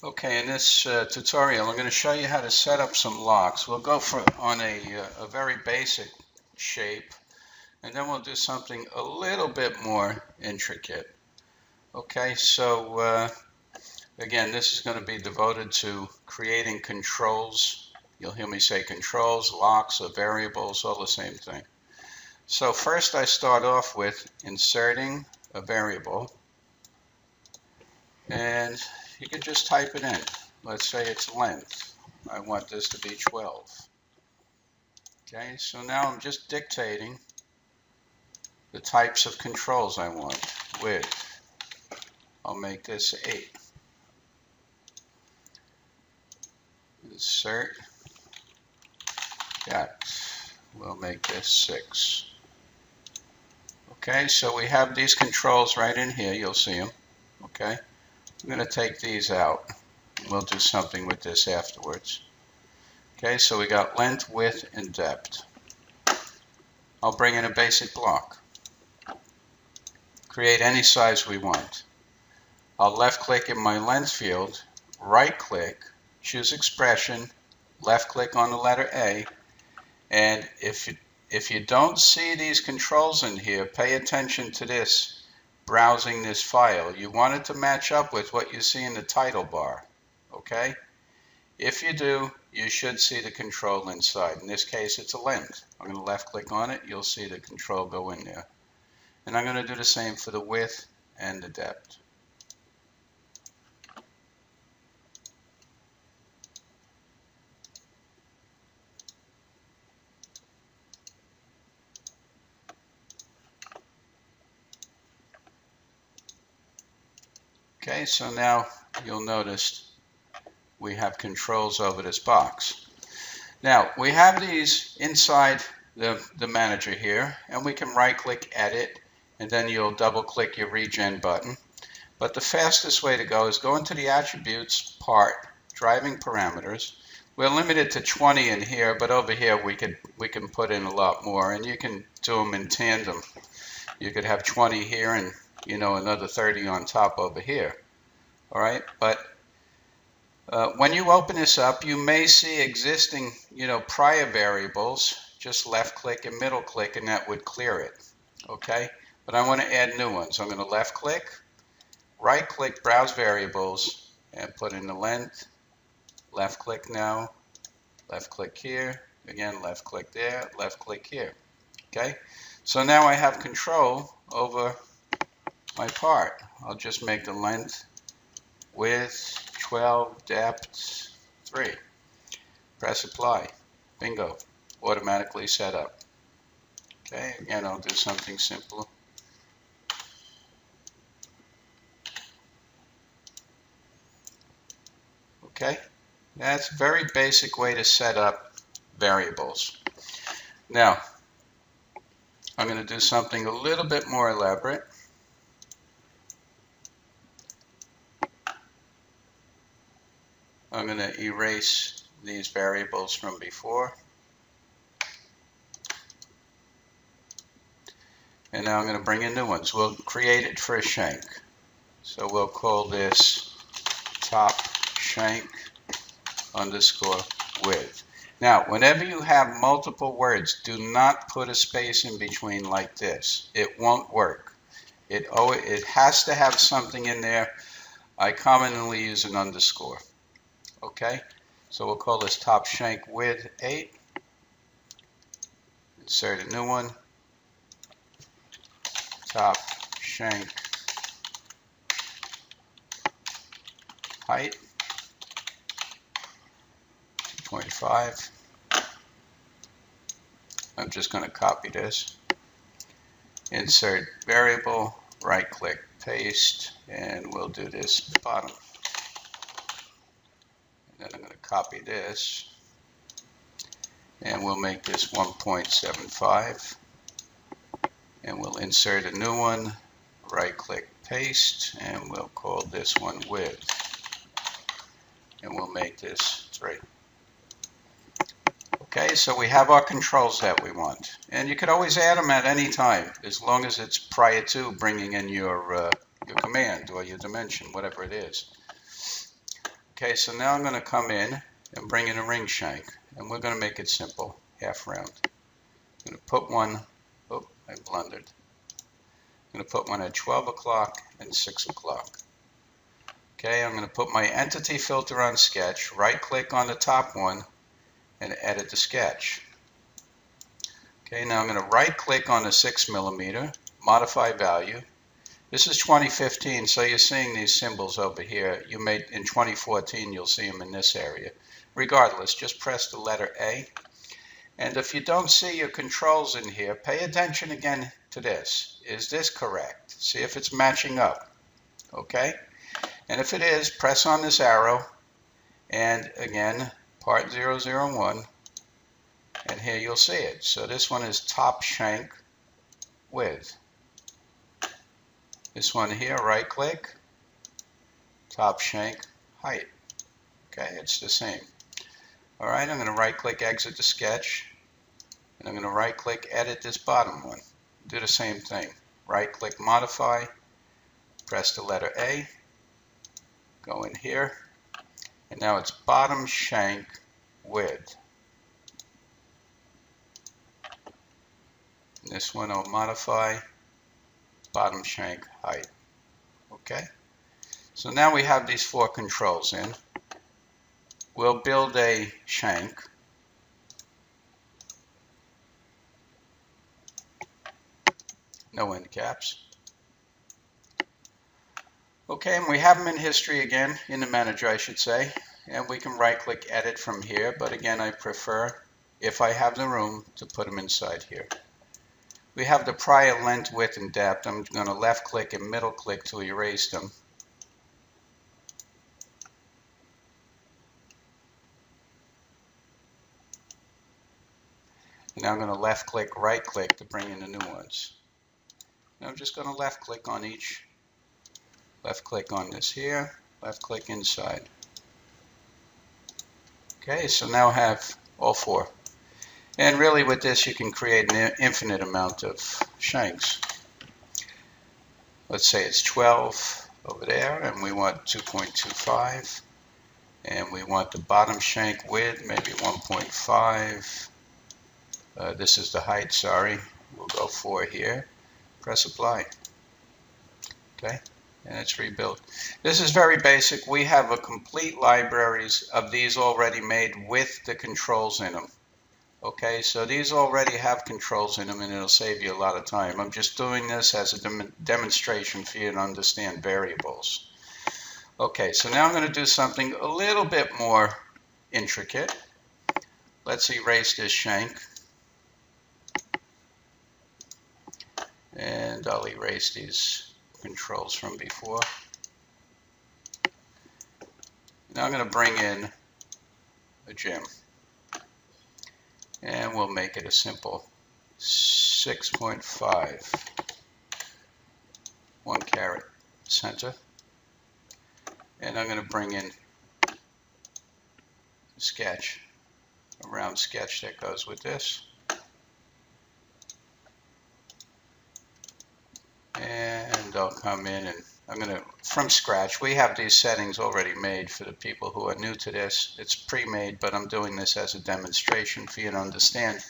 Okay, in this tutorial, I'm going to show you how to set up some locks. We'll go on a very basic shape, and then we'll do something a little bit more intricate. Okay, so again, this is going to be devoted to creating controls. You'll hear me say controls, locks, or variables, all the same thing. So first I start off with inserting a variable, and you can just type it in. Let's say it's length. I want this to be 12. Okay, so now I'm just dictating the types of controls I want. Width, I'll make this 8. Insert, depth, we'll make this 6. Okay, so we have these controls right in here. You'll see them. Okay, I'm going to take these out. We'll do something with this afterwards. Okay, so we got length, width, and depth. I'll bring in a basic block. Create any size we want. I'll left click in my length field, right click, choose expression, left click on the letter A, and if you don't see these controls in here, pay attention to this browsing this file. You want it to match up with what you see in the title bar. Okay? If you do, you should see the control inside. In this case, it's a length. I'm going to left click on it. You'll see the control go in there. And I'm going to do the same for the width and the depth. Okay, so now you'll notice we have controls over this box. Now, we have these inside the manager here, and we can right-click Edit, and then you'll double-click your Regen button. But the fastest way to go is go into the Attributes part, Driving Parameters. We're limited to 20 in here, but over here we can put in a lot more, and you can do them in tandem. You could have 20 here and another 30 on top over here. All right, but when you open this up, you may see existing, prior variables. Just left click and middle click, and that would clear it. Okay, but I want to add new ones. I'm going to left click, right click, browse variables, and put in the length. Left click now, left click here, again left click there, left click here. Okay, so now I have control over my part. I'll just make the length, width 12, depth 3. Press apply. Bingo. Automatically set up. Okay, again I'll do something simple. Okay, that's a very basic way to set up variables. Now, I'm going to do something a little bit more elaborate. I'm going to erase these variables from before. And now I'm going to bring in new ones. We'll create it for a shank. So we'll call this top shank underscore width. Now, whenever you have multiple words, do not put a space in between like this. It won't work. It has to have something in there. I commonly use an underscore. Okay, so we'll call this top shank width 8. Insert a new one. Top shank height 2.5. I'm just going to copy this. Insert variable, right click, paste, and we'll do this bottom. Then I'm going to copy this, and we'll make this 1.75, and we'll insert a new one, right click, paste, and we'll call this one width, and we'll make this 3. Okay, so we have our controls that we want, and you could always add them at any time as long as it's prior to bringing in your command or your dimension, whatever it is. Okay, so now I'm going to come in and bring in a ring shank, and we're going to make it simple, half round. I'm going to put one, oh, I blundered. I'm going to put one at 12 o'clock and 6 o'clock. Okay, I'm going to put my entity filter on sketch, right click on the top one, and edit the sketch. Okay, now I'm going to right click on the 6mm, modify value. This is 2015, so you're seeing these symbols over here. You may, in 2014, you'll see them in this area. Regardless, just press the letter A. And if you don't see your controls in here, pay attention again to this. Is this correct? See if it's matching up. Okay? And if it is, press on this arrow. And again, part 001. And here you'll see it. So this one is top shank width. This one here, right click, top shank height. Okay, it's the same. All right, I'm going to right click, exit the sketch, and I'm going to right click, edit this bottom one. Do the same thing. Right click, modify, press the letter A, go in here, and now it's bottom shank width. And this one I'll modify, bottom shank height. Okay, so now we have these four controls in. We'll build a shank. No end caps. Okay, and we have them in history again, in the manager I should say, and we can right click edit from here, but again I prefer, if I have the room, to put them inside here. We have the prior length, width, and depth. I'm going to left click and middle click to erase them. And now I'm going to left click, right click to bring in the new ones. Now I'm just going to left click on each. Left click on this here, left click inside. Okay, so now I have all four. And really with this you can create an infinite amount of shanks. Let's say it's 12 over there and we want 2.25 and we want the bottom shank width maybe 1.5. This is the height, sorry. We'll go 4 here. Press apply. Okay, and it's rebuilt. This is very basic. We have a complete libraries of these already made with the controls in them. Okay, so these already have controls in them and it'll save you a lot of time. I'm just doing this as a demonstration for you to understand variables. Okay, so now I'm going to do something a little bit more intricate. Let's erase this shank. And I'll erase these controls from before. Now I'm going to bring in a gem. And we'll make it a simple 6.5, 1 carat center. And I'm going to bring in a sketch, a round sketch that goes with this. And I'll come in and I'm going to, from scratch, we have these settings already made for the people who are new to this. It's pre-made, but I'm doing this as a demonstration for you to understand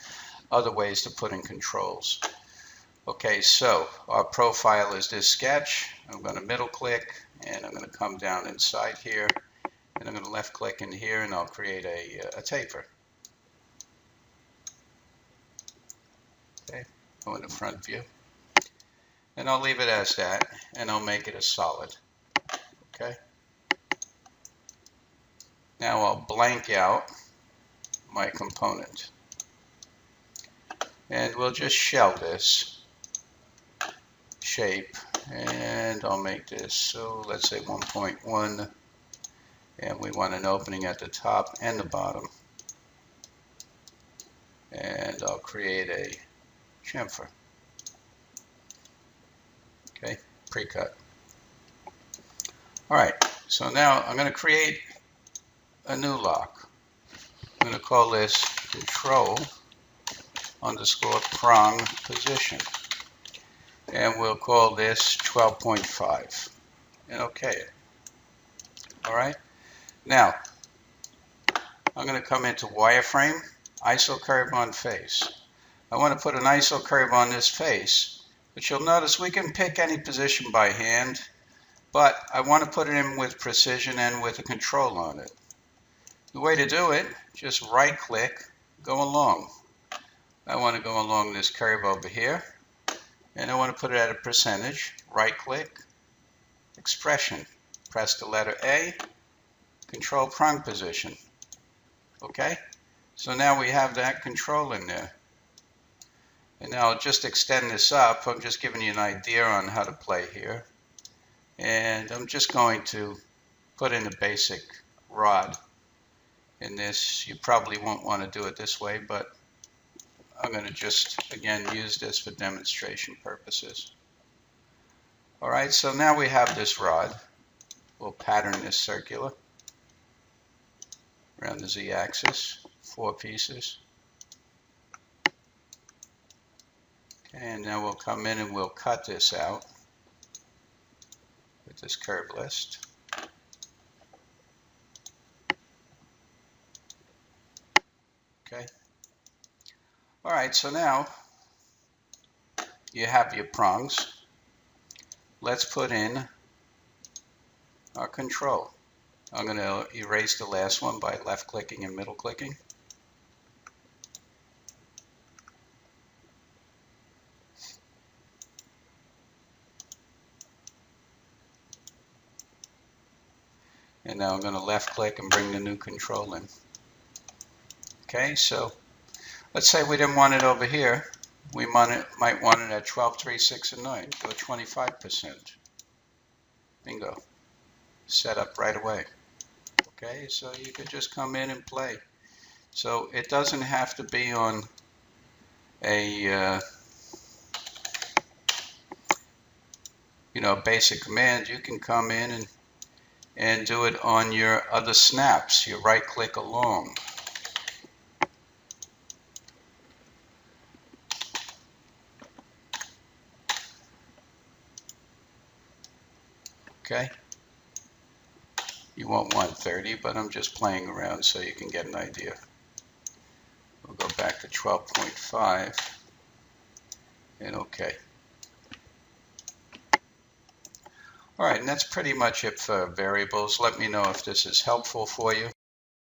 other ways to put in controls. Okay, so our profile is this sketch. I'm going to middle click and I'm going to come down inside here and I'm going to left click in here and I'll create a taper. Okay, go in the front view. And I'll leave it as that, and I'll make it a solid. Okay. Now I'll blank out my component. And we'll just shell this shape, and I'll make this, so let's say 1.1, and we want an opening at the top and the bottom. And I'll create a chamfer. Okay, pre-cut. All right, so now I'm going to create a new lock. I'm going to call this control underscore prong position. And we'll call this 12.5. And okay. All right, Now, I'm going to come into wireframe, ISO curve on face. I want to put an ISO curve on this face, but you'll notice we can pick any position by hand, but I want to put it in with precision and with a control on it. The way to do it, just right click, go along. I want to go along this curve over here, and I want to put it at a percentage, right click, expression, press the letter A, control prong position. Okay, so now we have that control in there. And now I'll just extend this up. I'm just giving you an idea on how to play here. And I'm just going to put in a basic rod in this. You probably won't want to do it this way, but I'm going to just, again, use this for demonstration purposes. All right, so now we have this rod. We'll pattern this circular around the z-axis, 4 pieces. Okay, and now we'll come in and we'll cut this out with this curve list. Okay. All right, so now you have your prongs. Let's put in our control. I'm going to erase the last one by left clicking and middle clicking. And now I'm going to left click and bring the new control in. Okay, so let's say we didn't want it over here. We might want it at 12, 3, 6, and 9. Go 25%. Bingo. Set up right away. Okay, so you could just come in and play. So it doesn't have to be on a basic command. You can come in and do it on your other snaps. You right click along. Okay. You won't want 30, but I'm just playing around so you can get an idea. We'll go back to 12.5 and OK. All right, and that's pretty much it for variables. Let me know if this is helpful for you.